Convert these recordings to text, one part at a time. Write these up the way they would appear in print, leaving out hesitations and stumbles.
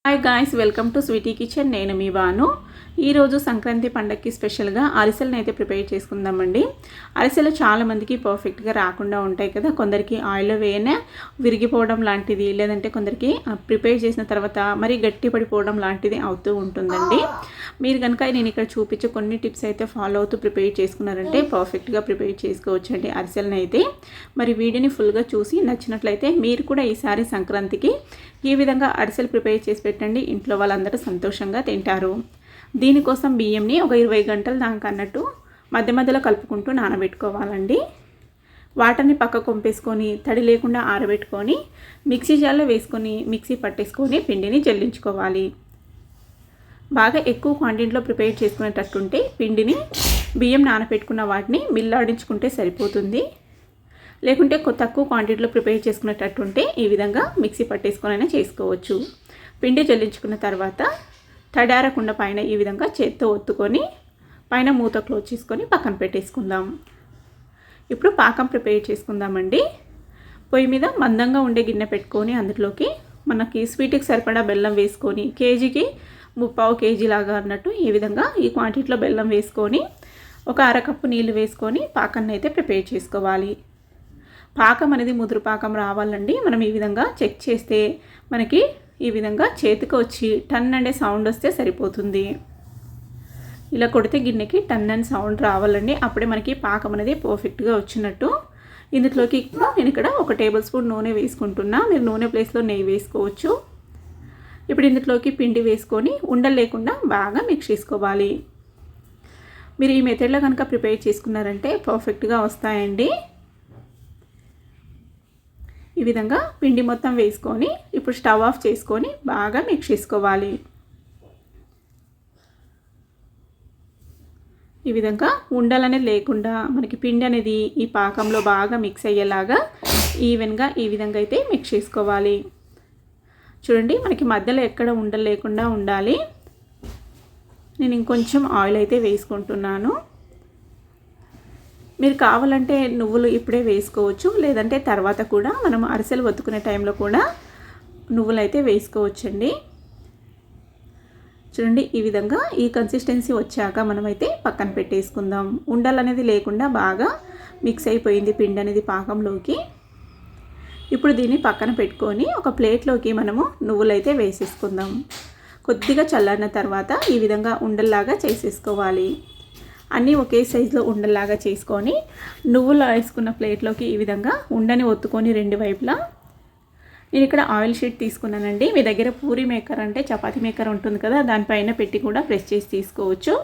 Hi guys, welcome to Sweety Kitchen. నేను మీ బాను. ఈరోజు సంక్రాంతి పండగకి స్పెషల్గా అరిసెలను అయితే ప్రిపేర్ చేసుకుందామండి. అరిసెలు చాలామందికి పర్ఫెక్ట్గా రాకుండా ఉంటాయి కదా. కొందరికి ఆయిల్లో వేయనే విరిగిపోవడం లాంటిది, లేదంటే కొందరికి ప్రిపేర్ చేసిన తర్వాత మరీ గట్టి పడిపోవడం లాంటిది అవుతూ ఉంటుందండి. మీరు కనుక నేను ఇక్కడ చూపించే కొన్ని టిప్స్ అయితే ఫాలో అవుతూ ప్రిపేర్ చేసుకున్నారంటే పర్ఫెక్ట్గా ప్రిపేర్ చేసుకోవచ్చండి అరిసెలను అయితే. మరి వీడియోని ఫుల్గా చూసి నచ్చినట్లయితే మీరు కూడా ఈసారి సంక్రాంతికి ఈ విధంగా అరిసెలు ప్రిపేర్ చేసి పెట్టండి. ఇంట్లో వాళ్ళందరూ సంతోషంగా తింటారు. దీనికోసం బియ్యంని ఒక 20 గంటల దాకా అన్నట్టు మధ్య మధ్యలో కలుపుకుంటూ నానబెట్టుకోవాలండి. వాటర్ని పక్కకు పంపేసుకొని తడి లేకుండా ఆరబెట్టుకొని మిక్సీ జార్లో వేసుకొని మిక్సీ పట్టేసుకొని పిండిని జల్లించుకోవాలి. బాగా ఎక్కువ క్వాంటిటీలో ప్రిపేర్ చేసుకునేటట్టుంటే పిండిని బియ్యం నానబెట్టుకున్న వాటిని మిల్లాడించుకుంటే సరిపోతుంది. లేకుంటే తక్కువ క్వాంటిటీలో ప్రిపేర్ చేసుకునేటట్టుంటే ఈ విధంగా మిక్సీ పట్టేసుకొనైనా చేసుకోవచ్చు. పిండి జల్లించుకున్న తర్వాత తడారకుండా పైన ఈ విధంగా చేత్తో ఒత్తుకొని పైన మూత క్లోజ్ చేసుకొని పక్కన పెట్టేసుకుందాం. ఇప్పుడు పాకం ప్రిపేర్ చేసుకుందామండి. పొయ్యి మీద మందంగా ఉండే గిన్నె పెట్టుకొని అందులోకి మనకి స్వీట్కి సరిపడా బెల్లం వేసుకొని కేజీకి 3/4 కేజీ లాగా అన్నట్టు ఈ విధంగా ఈ క్వాంటిటీలో బెల్లం వేసుకొని ఒక అరకప్పు నీళ్ళు వేసుకొని పాకాన్ని అయితే ప్రిపేర్ చేసుకోవాలి. పాకం అనేది ముదురు పాకం రావాలండి. మనం ఈ విధంగా చెక్ చేస్తే మనకి ఈ విధంగా చేతికి వచ్చి టన్ అనే సౌండ్ వస్తే సరిపోతుంది. ఇలా కొడితే గిన్నెకి టన్ అని సౌండ్ రావాలండి. అప్పుడే మనకి పాకం అనేది పర్ఫెక్ట్గా వచ్చినట్టు. ఇందులోకి నేను ఇక్కడ 1 టేబుల్ స్పూన్ నూనె వేసుకుంటున్నా. మీరు నూనె ప్లేస్లో నెయ్యి వేసుకోవచ్చు. ఇప్పుడు ఇందులోకి పిండి వేసుకొని ఉండలు లేకుండా బాగా మిక్స్ చేసుకోవాలి. మీరు ఈ మెథడ్లో కనుక ప్రిపేర్ చేసుకున్నారంటే పర్ఫెక్ట్గా వస్తాయండి. ఈ విధంగా పిండి మొత్తం వేసుకొని ఇప్పుడు స్టవ్ ఆఫ్ చేసుకొని బాగా మిక్స్ చేసుకోవాలి. ఈ విధంగా ఉండలనేది లేకుండా మనకి పిండి అనేది ఈ పాకంలో బాగా మిక్స్ అయ్యేలాగా ఈవెన్గా ఈ విధంగా అయితే మిక్స్ చేసుకోవాలి. చూడండి, మనకి మధ్యలో ఎక్కడ ఉండలు లేకుండా ఉండాలి. నేను ఇంకొంచెం ఆయిల్ అయితే వేసుకుంటున్నాను. మీరు కావాలంటే నువ్వులు ఇప్పుడే వేసుకోవచ్చు, లేదంటే తర్వాత కూడా మనం అరిసెలు ఒత్తుకునే టైంలో కూడా నువ్వులు అయితే వేసుకోవచ్చండి. చూడండి, ఈ విధంగా ఈ కన్సిస్టెన్సీ వచ్చాక మనమైతే పక్కన పెట్టేసుకుందాం. ఉండలు అనేది లేకుండా బాగా మిక్స్ అయిపోయింది పిండి అనేది పాకంలోకి. ఇప్పుడు దీన్ని పక్కన పెట్టుకొని ఒక ప్లేట్లోకి మనము నువ్వులు అయితే వేసేసుకుందాం. కొద్దిగా చల్లారిన తర్వాత ఈ విధంగా ఉండల్లాగా చేసేసుకోవాలి. అన్నీ ఒకే సైజులో ఉండలాగా చేసుకొని నువ్వులు వేసుకున్న ప్లేట్లోకి ఈ విధంగా ఉండని ఒత్తుకొని 2 వైపులా నేను ఇక్కడ ఆయిల్ షీట్ తీసుకున్నానండి. మీ దగ్గర పూరీ మేకర్ అంటే చపాతీ మేకర్ ఉంటుంది కదా, దానిపైన పెట్టి కూడా ప్రెస్ చేసి తీసుకోవచ్చు.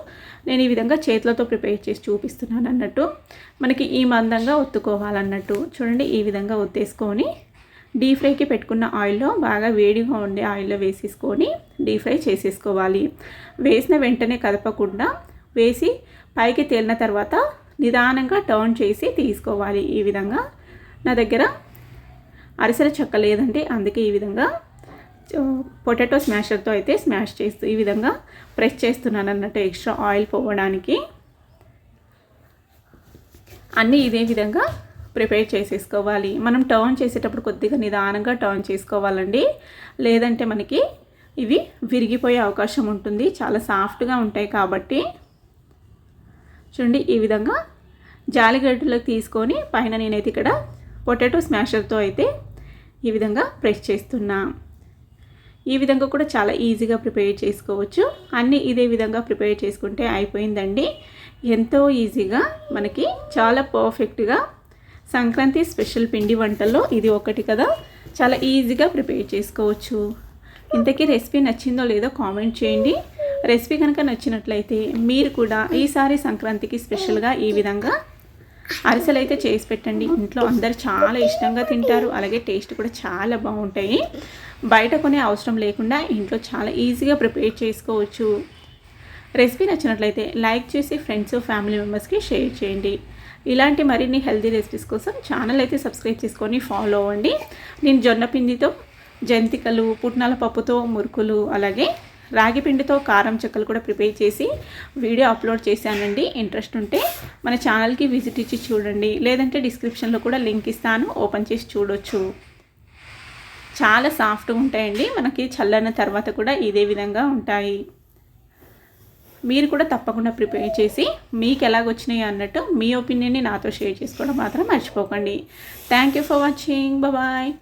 నేను ఈ విధంగా చేతులతో ప్రిపేర్ చేసి చూపిస్తున్నాను అన్నట్టు. మనకి ఈ మందంగా ఒత్తుకోవాలన్నట్టు. చూడండి, ఈ విధంగా ఒత్తేసుకొని డీప్ ఫ్రైకి పెట్టుకున్న ఆయిల్లో బాగా వేడిగా ఉండే ఆయిల్లో వేసేసుకొని డీప్ ఫ్రై చేసేసుకోవాలి. వేసిన వెంటనే కదపకుండా వేసి పైకి తేలిన తర్వాత నిదానంగా టర్న్ చేసి తీసుకోవాలి. ఈ విధంగా నా దగ్గర అరిసెల చెక్క లేదంటే అందుకే ఈ విధంగా పొటాటో స్మాషర్తో అయితే స్మాష్ చేస్తూ ఈ విధంగా ప్రెస్ చేస్తున్నాను అన్నట్టు ఎక్స్ట్రా ఆయిల్ పోవడానికి. అన్నీ ఇదే విధంగా ప్రిపేర్ చేసేసుకోవాలి. మనం టర్న్ చేసేటప్పుడు కొద్దిగా నిదానంగా టర్న్ చేసుకోవాలండి, లేదంటే మనకి ఇవి విరిగిపోయే అవకాశం ఉంటుంది. చాలా సాఫ్ట్గా ఉంటాయి కాబట్టి. చూడండి, ఈ విధంగా జాలిగడ్డలోకి తీసుకొని పైన నేనైతే ఇక్కడ పొటాటో స్మాషర్తో అయితే ఈ విధంగా ప్రెస్ చేస్తున్నా. ఈ విధంగా కూడా చాలా ఈజీగా ప్రిపేర్ చేసుకోవచ్చు. అన్నీ ఇదే విధంగా ప్రిపేర్ చేసుకుంటే అయిపోయిందండి. ఎంతో ఈజీగా మనకి చాలా పర్ఫెక్ట్గా సంక్రాంతి స్పెషల్ పిండి వంటల్లో ఇది ఒకటి కదా. చాలా ఈజీగా ప్రిపేర్ చేసుకోవచ్చు. ఇంతకీ రెసిపీ నచ్చిందో లేదో కామెంట్ చేయండి. రెసిపీ కనుక నచ్చినట్లయితే మీరు కూడా ఈసారి సంక్రాంతికి స్పెషల్గా ఈ విధంగా అరిసెలు అయితే చేసి పెట్టండి. ఇంట్లో అందరు చాలా ఇష్టంగా తింటారు. అలాగే టేస్ట్ కూడా చాలా బాగుంటాయి. బయట కొనే అవసరం లేకుండా ఇంట్లో చాలా ఈజీగా ప్రిపేర్ చేసుకోవచ్చు. రెసిపీ నచ్చినట్లయితే లైక్ చేసి ఫ్రెండ్స్ ఫ్యామిలీ మెంబర్స్కి షేర్ చేయండి. ఇలాంటి మరిన్ని హెల్తీ రెసిపీస్ కోసం ఛానల్ అయితే సబ్స్క్రైబ్ చేసుకొని ఫాలో అవ్వండి. నేను జొన్న పిండితో జంతికలు, పుట్నాల పప్పుతో మురుకులు, అలాగే రాగి పిండితో కారం చెక్కలు కూడా ప్రిపేర్ చేసి వీడియో అప్లోడ్ చేశానండి. ఇంట్రెస్ట్ ఉంటే మన ఛానల్కి విజిట్ ఇచ్చి చూడండి, లేదంటే డిస్క్రిప్షన్లో కూడా లింక్ ఇస్తాను, ఓపెన్ చేసి చూడొచ్చు. చాలా సాఫ్ట్గా ఉంటాయండి. మనకి చల్లన్న తర్వాత కూడా ఇదే విధంగా ఉంటాయి. మీరు కూడా తప్పకుండా ప్రిపేర్ చేసి మీకు ఎలాగొచ్చినాయి అన్నట్టు మీ ఒపీనియన్ని నాతో షేర్ చేసుకోవడం మాత్రం మర్చిపోకండి. Thank you for watching. Bye.